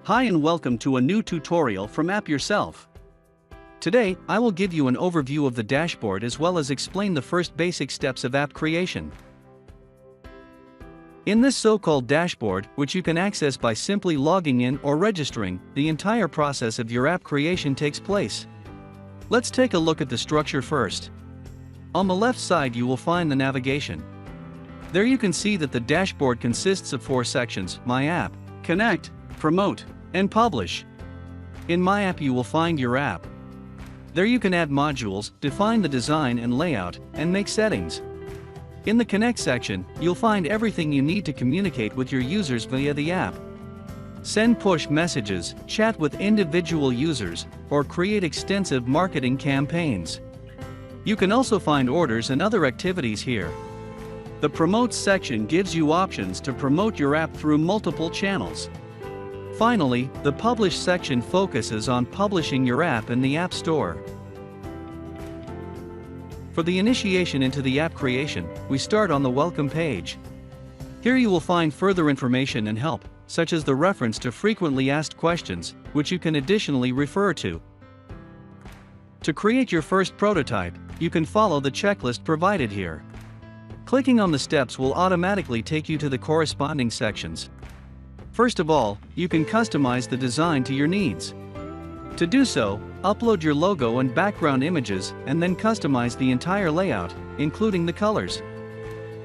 Hi and welcome to a new tutorial from App Yourself. Today, I will give you an overview of the dashboard as well as explain the first basic steps of app creation. In this so-called dashboard, which you can access by simply logging in or registering, the entire process of your app creation takes place. Let's take a look at the structure first. On the left side you will find the navigation. There you can see that the dashboard consists of 4 sections: My App, Connect, Promote, and Publish. In My App you will find your app. There you can add modules, define the design and layout, and make settings. In the Connect section, you'll find everything you need to communicate with your users via the app. Send push messages, chat with individual users, or create extensive marketing campaigns. You can also find orders and other activities here. The Promote section gives you options to promote your app through multiple channels. Finally, the Publish section focuses on publishing your app in the App Store. For the initiation into the app creation, we start on the Welcome page. Here you will find further information and help, such as the reference to frequently asked questions, which you can additionally refer to. To create your first prototype, you can follow the checklist provided here. Clicking on the steps will automatically take you to the corresponding sections. First of all, you can customize the design to your needs. To do so, upload your logo and background images and then customize the entire layout, including the colors.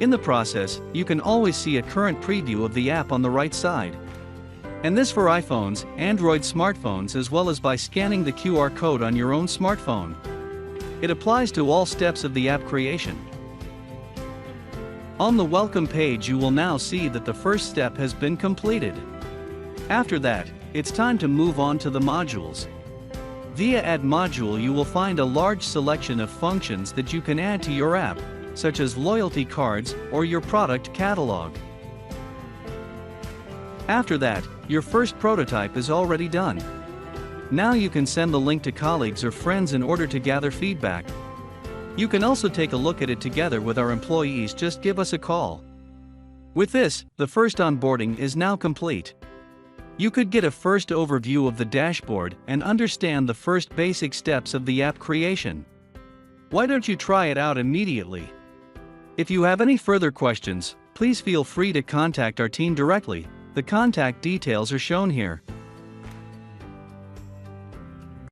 In the process, you can always see a current preview of the app on the right side. And this for iPhones, Android smartphones, as well as by scanning the QR code on your own smartphone. It applies to all steps of the app creation. On the Welcome page you will now see that the first step has been completed. After that, it's time to move on to the modules. Via Add Module you will find a large selection of functions that you can add to your app, such as loyalty cards or your product catalog. After that, your first prototype is already done. Now you can send the link to colleagues or friends in order to gather feedback. You can also take a look at it together with our employees. Just give us a call. With this, the first onboarding is now complete. You could get a first overview of the dashboard and understand the first basic steps of the app creation. Why don't you try it out immediately? If you have any further questions, please feel free to contact our team directly. The contact details are shown here.